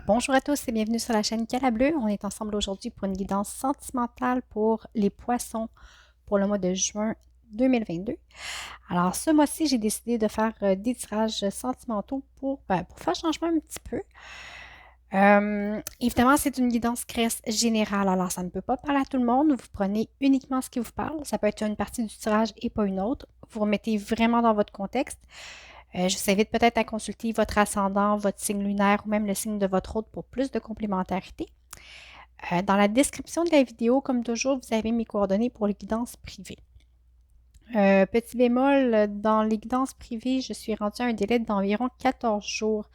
Bonjour à tous et bienvenue sur la chaîne Cala Bleu. On est ensemble aujourd'hui pour une guidance sentimentale pour les poissons pour le mois de juin 2022. Alors, ce mois-ci, j'ai décidé de faire des tirages sentimentaux pour faire changement un petit peu. Évidemment, c'est une guidance générale, alors ça ne peut pas parler à tout le monde. Vous prenez uniquement ce qui vous parle. Ça peut être une partie du tirage et pas une autre. Vous remettez vraiment dans votre contexte. Je vous invite peut-être à consulter votre ascendant, votre signe lunaire ou même le signe de votre hôte pour plus de complémentarité. Dans la description de la vidéo, comme toujours, vous avez mes coordonnées pour les guidances privées. Petit bémol, dans les guidances privées, je suis rendue à un délai d'environ 14 jours.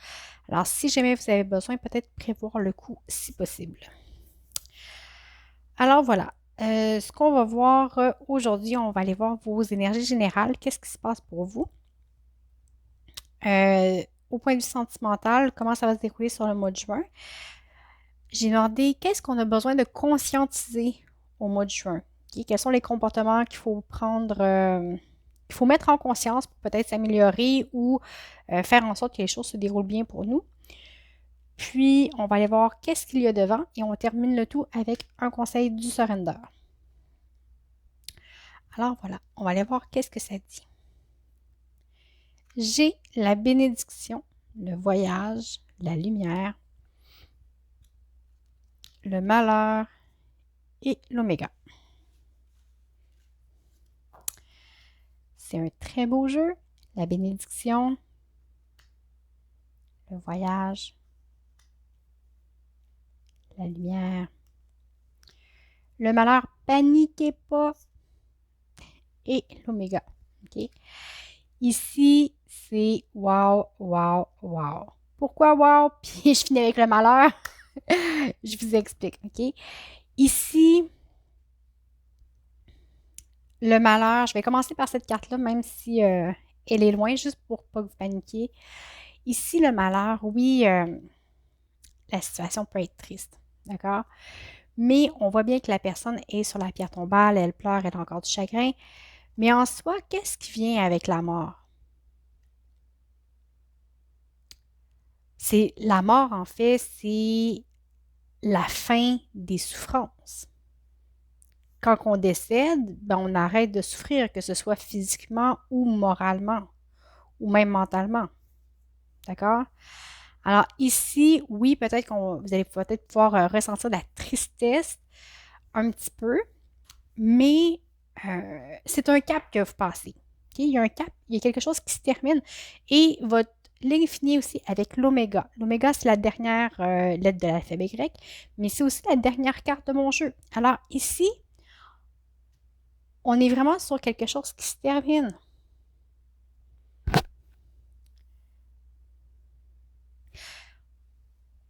Alors, si jamais vous avez besoin, peut-être prévoir le coup si possible. Alors voilà, ce qu'on va voir aujourd'hui, on va aller voir vos énergies générales. Qu'est-ce qui se passe pour vous? Au point de vue sentimental, comment ça va se dérouler sur le mois de juin? J'ai demandé qu'est-ce qu'on a besoin de conscientiser au mois de juin. Okay? Quels sont les comportements qu'il faut prendre, qu'il faut mettre en conscience pour peut-être s'améliorer ou faire en sorte que les choses se déroulent bien pour nous. Puis, on va aller voir qu'est-ce qu'il y a devant et on termine le tout avec un conseil du surrender. Alors voilà, on va aller voir qu'est-ce que ça dit. J'ai la bénédiction, le voyage, la lumière, le malheur et l'oméga. C'est un très beau jeu. La bénédiction, le voyage, la lumière, le malheur, paniquez pas, et l'oméga. Okay? Ici, c'est wow, wow, wow. Pourquoi wow? Puis je finis avec le malheur. Je vous explique. OK? Ici, le malheur, je vais commencer par cette carte-là, même si elle est loin, juste pour pas que vous paniquiez. Ici, le malheur, oui, la situation peut être triste. D'accord? Mais on voit bien que la personne est sur la pierre tombale, elle pleure, elle a encore du chagrin. Mais en soi, qu'est-ce qui vient avec la mort? C'est la mort, en fait, c'est la fin des souffrances. Quand on décède, ben, on arrête de souffrir, que ce soit physiquement ou moralement, ou même mentalement. D'accord? Alors ici, oui, peut-être vous allez peut-être pouvoir ressentir de la tristesse un petit peu, mais c'est un cap que vous passez. Okay? Il y a un cap, il y a quelque chose qui se termine et votre ligne finit aussi avec l'oméga. L'oméga, c'est la dernière lettre de l'alphabet grec, mais c'est aussi la dernière carte de mon jeu. Alors ici, on est vraiment sur quelque chose qui se termine.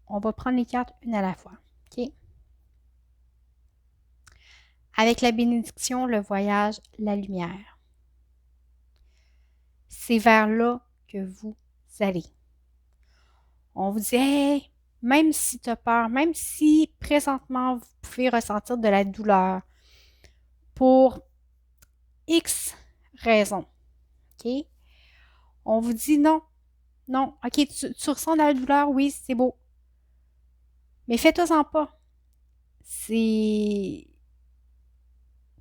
On va prendre les cartes une à la fois. Okay? Avec la bénédiction, le voyage, la lumière. C'est vers là que vous allez. On vous dit, hey, même si tu as peur, même si présentement vous pouvez ressentir de la douleur pour X raisons, OK? On vous dit non, non, OK, tu ressens de la douleur, oui, c'est beau. Mais fais-toi-en pas. C'est.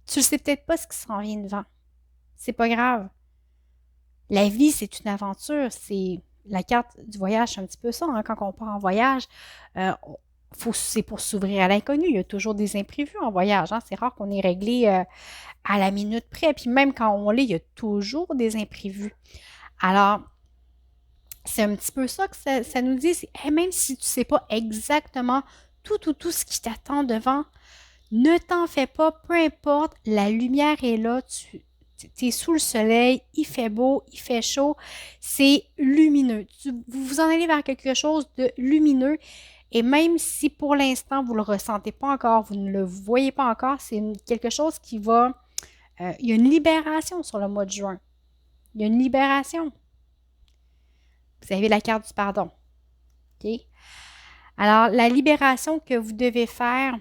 Tu ne sais peut-être pas ce qui s'en vient devant. C'est pas grave. La vie, c'est une aventure. C'est la carte du voyage, c'est un petit peu ça. Hein, quand on part en voyage, c'est pour s'ouvrir à l'inconnu. Il y a toujours des imprévus en voyage. Hein. C'est rare qu'on est réglé à la minute près. Puis même quand on l'est, il y a toujours des imprévus. Alors, c'est un petit peu ça que ça nous dit. Hey, même si tu ne sais pas exactement tout ce qui t'attend devant, ne t'en fais pas, peu importe, la lumière est là, tu es sous le soleil, il fait beau, il fait chaud, c'est lumineux. Vous vous en allez vers quelque chose de lumineux et même si pour l'instant vous ne le ressentez pas encore, vous ne le voyez pas encore, c'est quelque chose qui va... il y a une libération sur le mois de juin. Il y a une libération. Vous avez la carte du pardon. OK? Alors, la libération que vous devez faire,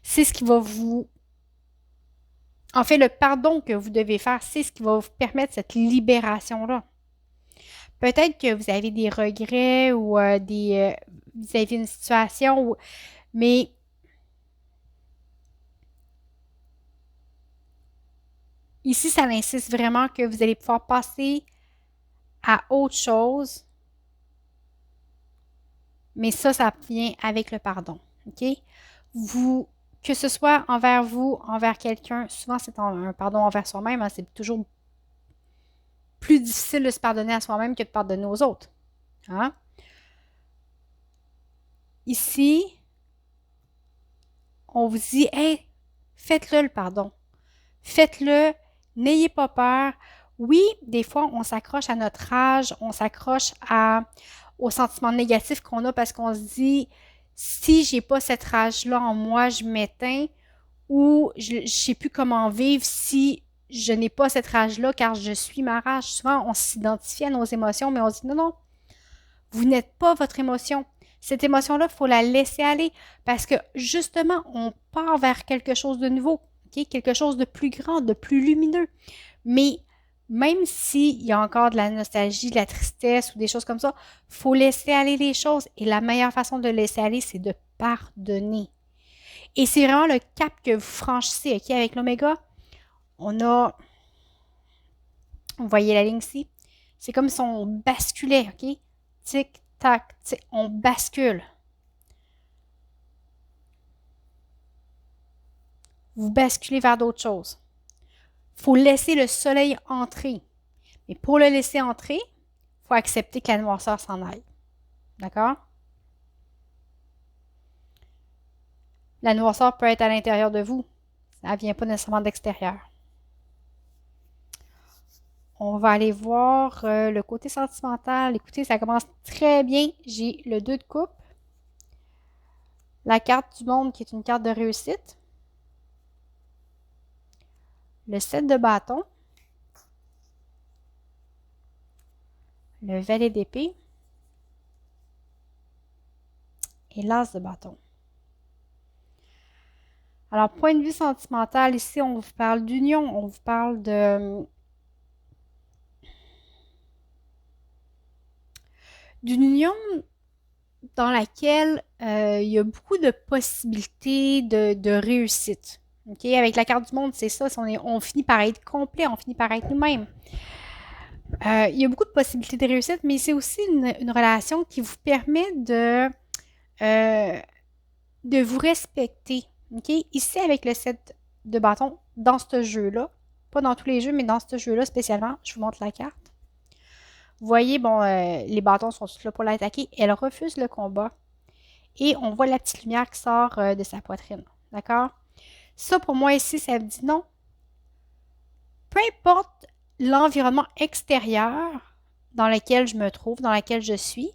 c'est ce qui va vous... En fait, le pardon que vous devez faire, c'est ce qui va vous permettre cette libération-là. Peut-être que vous avez des regrets ou vis-à-vis d'une situation, mais ici, ça insiste vraiment que vous allez pouvoir passer à autre chose, mais ça vient avec le pardon, OK? Que ce soit envers vous, envers quelqu'un, souvent c'est un pardon envers soi-même, hein, c'est toujours plus difficile de se pardonner à soi-même que de pardonner aux autres. Hein? Ici, on vous dit, hey, faites-le le pardon. Faites-le, n'ayez pas peur. Oui, des fois, on s'accroche à notre rage, on s'accroche aux sentiments négatifs qu'on a parce qu'on se dit, si j'ai pas cette rage-là en moi, je m'éteins ou je sais plus comment vivre si je n'ai pas cette rage-là car je suis ma rage. Souvent, on s'identifie à nos émotions, mais on se dit, non, non, vous n'êtes pas votre émotion. Cette émotion-là, il faut la laisser aller parce que justement, on part vers quelque chose de nouveau, okay? Quelque chose de plus grand, de plus lumineux. Mais même s'il y a encore de la nostalgie, de la tristesse ou des choses comme ça, il faut laisser aller les choses. Et la meilleure façon de laisser aller, c'est de pardonner. Et c'est vraiment le cap que vous franchissez, OK? Avec l'oméga, on a... Vous voyez la ligne ici? C'est comme si on basculait, OK? Tic, tac, tic, on bascule. Vous basculez vers d'autres choses. Il faut laisser le soleil entrer. Mais pour le laisser entrer, il faut accepter que la noirceur s'en aille. D'accord? La noirceur peut être à l'intérieur de vous. Ça ne vient pas nécessairement de l'extérieur. On va aller voir le côté sentimental. Écoutez, ça commence très bien. J'ai le 2 de coupe. La carte du monde qui est une carte de réussite. Le 7 de bâton. Le valet d'épée. Et l'as de bâton. Alors, point de vue sentimental, ici, on vous parle d'union. On vous parle d'une union dans laquelle il y a beaucoup de possibilités de réussite. Okay? Avec la carte du monde, c'est ça, on finit par être complet, on finit par être nous-mêmes. Il y a beaucoup de possibilités de réussite, mais c'est aussi une relation qui vous permet de vous respecter. Okay? Ici, avec le 7 de bâton, dans ce jeu-là, pas dans tous les jeux, mais dans ce jeu-là spécialement, je vous montre la carte. Vous voyez, bon, les bâtons sont tous là pour l'attaquer. Elle refuse le combat. Et on voit la petite lumière qui sort de sa poitrine. D'accord? Ça, pour moi, ici, ça me dit non. Peu importe l'environnement extérieur dans lequel je me trouve, dans lequel je suis,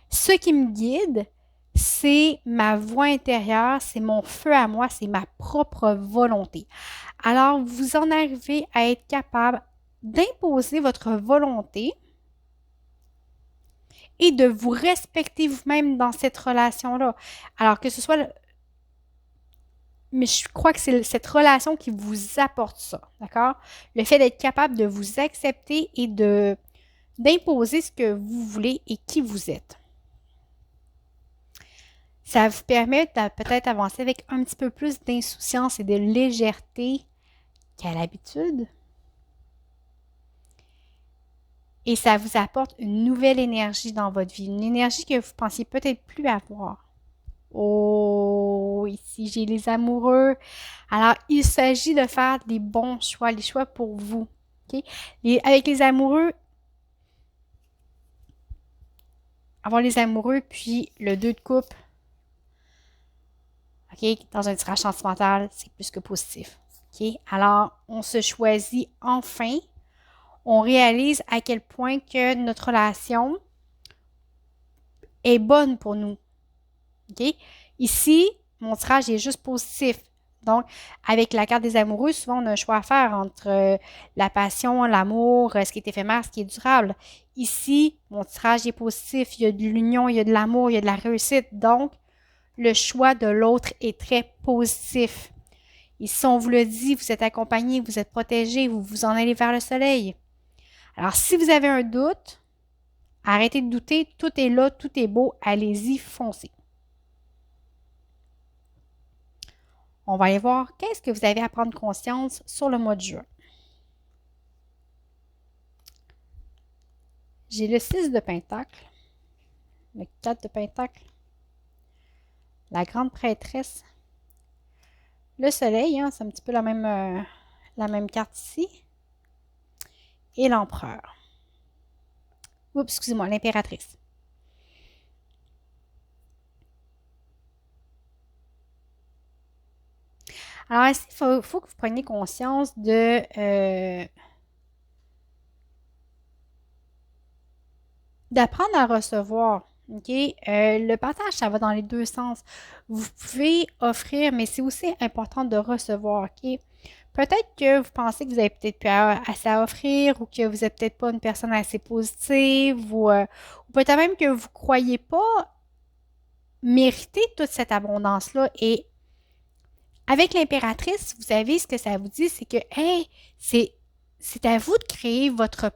ce qui me guide, c'est ma voix intérieure, c'est mon feu à moi, c'est ma propre volonté. Alors, vous en arrivez à être capable d'imposer votre volonté et de vous respecter vous-même dans cette relation-là. Alors que ce soit... Mais je crois que c'est cette relation qui vous apporte ça, d'accord? Le fait d'être capable de vous accepter et d'imposer ce que vous voulez et qui vous êtes. Ça vous permet de peut-être avancer avec un petit peu plus d'insouciance et de légèreté qu'à l'habitude. Et ça vous apporte une nouvelle énergie dans votre vie, une énergie que vous pensiez peut-être plus avoir. Oh, ici j'ai les amoureux. Alors, il s'agit de faire des bons choix, les choix pour vous. Okay? Avec les amoureux, avoir les amoureux, puis le 2 de coupe, okay? Dans un tirage sentimental, c'est plus que positif. Okay? Alors, on se choisit enfin. On réalise à quel point que notre relation est bonne pour nous. Okay? Ici, mon tirage est juste positif. Donc, avec la carte des amoureux, souvent, on a un choix à faire entre la passion, l'amour, ce qui est éphémère, ce qui est durable. Ici, mon tirage est positif. Il y a de l'union, il y a de l'amour, il y a de la réussite. Donc, le choix de l'autre est très positif. Ici, on vous le dit, vous êtes accompagné, vous êtes protégé, vous vous en allez vers le soleil. Alors, si vous avez un doute, Arrêtez de douter, tout est là, tout est beau, allez-y, foncez. On va aller voir qu'est-ce que vous avez à prendre conscience sur le mois de juin. J'ai le 6 de Pentacle, le 4 de Pentacle, la grande prêtresse, le soleil, hein, c'est un petit peu la même carte ici, et l'empereur. Oups, excusez-moi, l'impératrice. Alors ici, il faut que vous preniez conscience d'apprendre à recevoir. OK? Le partage, ça va dans les deux sens. Vous pouvez offrir, mais c'est aussi important de recevoir. OK? Peut-être que vous pensez que vous avez peut-être pas assez à offrir ou que vous n'êtes peut-être pas une personne assez positive ou peut-être même que vous ne croyez pas mériter toute cette abondance-là. Et avec l'impératrice, vous savez ce que ça vous dit, c'est que, hey, c'est à vous de créer votre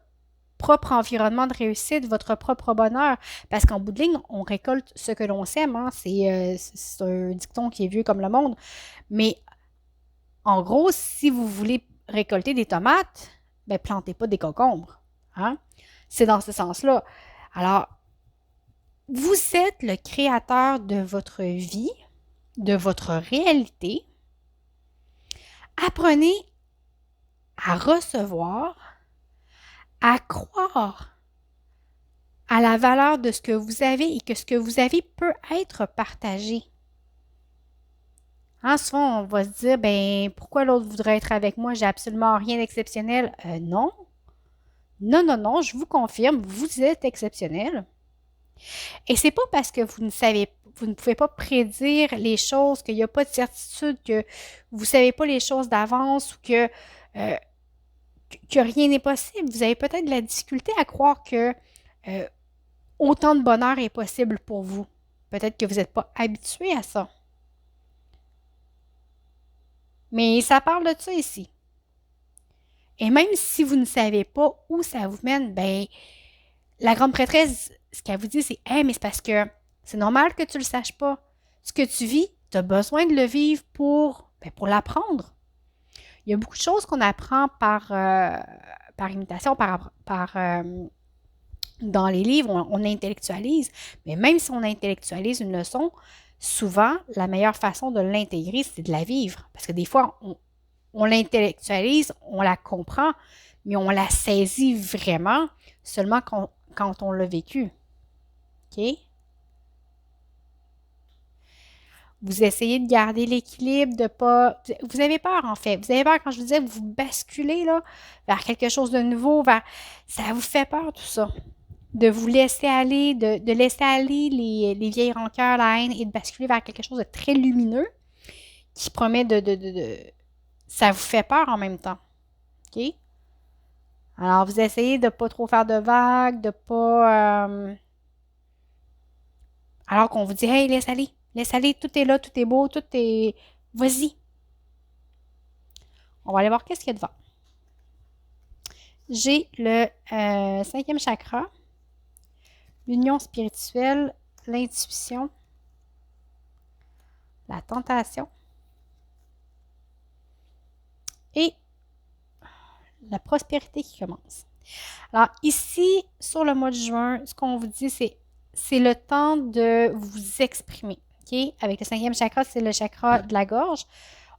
propre environnement de réussite, votre propre bonheur. Parce qu'en bout de ligne, on récolte ce que l'on sème. Hein? C'est un dicton qui est vieux comme le monde. Mais en gros, si vous voulez récolter des tomates, ben plantez pas des concombres. Hein? C'est dans ce sens-là. Alors, vous êtes le créateur de votre vie, de votre réalité. Apprenez à recevoir, à croire à la valeur de ce que vous avez et que ce que vous avez peut être partagé. Hein, souvent, on va se dire, ben, pourquoi l'autre voudrait être avec moi? J'ai absolument rien d'exceptionnel. Non. Non, non, non, je vous confirme, vous êtes exceptionnel. Et c'est pas parce que vous ne pouvez pas prédire les choses, qu'il n'y a pas de certitude, que vous ne savez pas les choses d'avance ou que rien n'est possible. Vous avez peut-être de la difficulté à croire que autant de bonheur est possible pour vous. Peut-être que vous n'êtes pas habitué à ça. Mais ça parle de ça ici. Et même si vous ne savez pas où ça vous mène, ben, la grande prêtresse, ce qu'elle vous dit, c'est hey, mais c'est parce que c'est normal que tu ne le saches pas. Ce que tu vis, tu as besoin de le vivre pour l'apprendre. Il y a beaucoup de choses qu'on apprend par imitation, dans les livres, on intellectualise. Mais même si on intellectualise une leçon, souvent, la meilleure façon de l'intégrer, c'est de la vivre. Parce que des fois, on l'intellectualise, on la comprend, mais on la saisit vraiment seulement quand on l'a vécu. OK? Vous essayez de garder l'équilibre, de pas... Vous avez peur, en fait. Vous avez peur, quand je vous disais, vous basculez là, vers quelque chose de nouveau, ça vous fait peur, tout ça. De vous laisser aller, de laisser aller les vieilles rancœurs, la haine, et de basculer vers quelque chose de très lumineux qui promet ça vous fait peur en même temps. OK? Alors, vous essayez de ne pas trop faire de vagues, de pas... alors qu'on vous dit, hey, laisse aller, tout est là, tout est beau, tout est... Vas-y. On va aller voir qu'est-ce qu'il y a devant. J'ai le 5e chakra, l'union spirituelle, l'intuition, la tentation et la prospérité qui commence. Alors ici, sur le mois de juin, ce qu'on vous dit, c'est le temps de vous exprimer. Okay? Avec le 5e chakra, c'est le chakra de la gorge.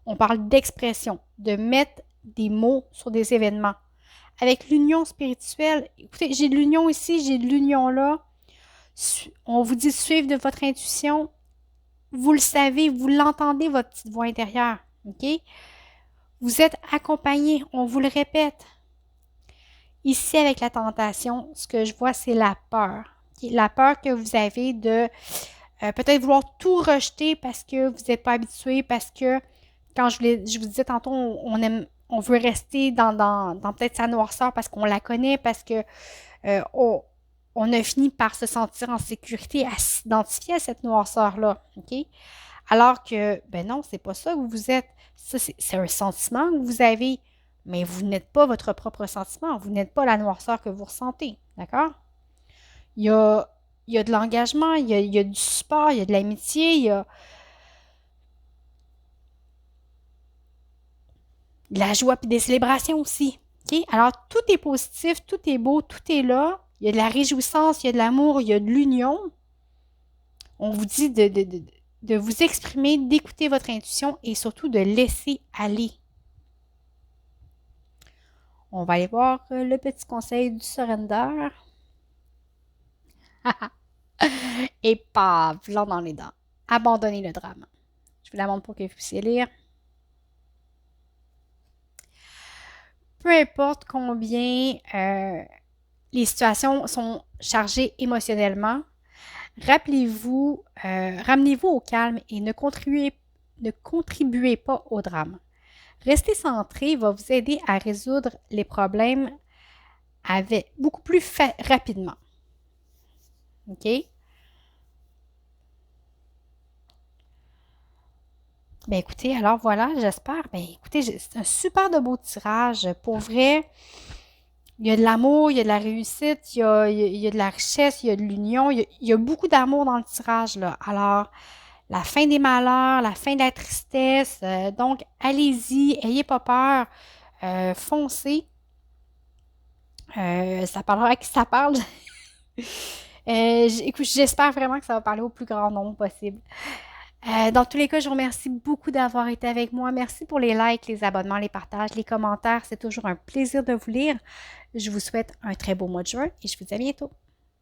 On parle d'expression, de mettre des mots sur des événements. Avec l'union spirituelle, écoutez, j'ai de l'union ici, j'ai de l'union là. On vous dit de suivre de votre intuition. Vous le savez, vous l'entendez, votre petite voix intérieure. OK? Vous êtes accompagné, on vous le répète. Ici, avec la tentation, ce que je vois, c'est la peur. Okay? La peur que vous avez de peut-être vouloir tout rejeter parce que vous n'êtes pas habitué, parce que, quand je vous disais tantôt, on veut rester dans peut-être sa noirceur parce qu'on la connaît, parce que on a fini par se sentir en sécurité à s'identifier à cette noirceur-là. OK? Alors que, ben non, c'est pas ça que vous êtes. Ça, c'est un sentiment que vous avez, mais vous n'êtes pas votre propre sentiment. Vous n'êtes pas la noirceur que vous ressentez. D'accord? Il y a, il y a de l'engagement, il y a du support, il y a de l'amitié, il y a de la joie et des célébrations aussi. OK? Alors, tout est positif, tout est beau, tout est là. Il y a de la réjouissance, il y a de l'amour, il y a de l'union. On vous dit de vous exprimer, d'écouter votre intuition et surtout de laisser aller. On va aller voir le petit conseil du surrender. Et paf, blanc dans les dents. Abandonnez le drame. Je vous la montre pour que vous puissiez lire. Peu importe combien les situations sont chargées émotionnellement, rappelez-vous, ramenez-vous au calme et ne contribuez pas au drame. Rester centré va vous aider à résoudre les problèmes beaucoup plus rapidement. OK? Ben écoutez, alors voilà, j'espère. Ben écoutez, c'est un super de beau tirage. Pour vrai, il y a de l'amour, il y a de la réussite, il y a de la richesse, il y a de l'union, il y a beaucoup d'amour dans le tirage, là. Alors, la fin des malheurs, la fin de la tristesse. Donc, allez-y, ayez pas peur, foncez. Ça parlera à qui ça parle. Écoute, j'espère vraiment que ça va parler au plus grand nombre possible. Dans tous les cas, je vous remercie beaucoup d'avoir été avec moi. Merci pour les likes, les abonnements, les partages, les commentaires. C'est toujours un plaisir de vous lire. Je vous souhaite un très beau mois de juin et je vous dis à bientôt.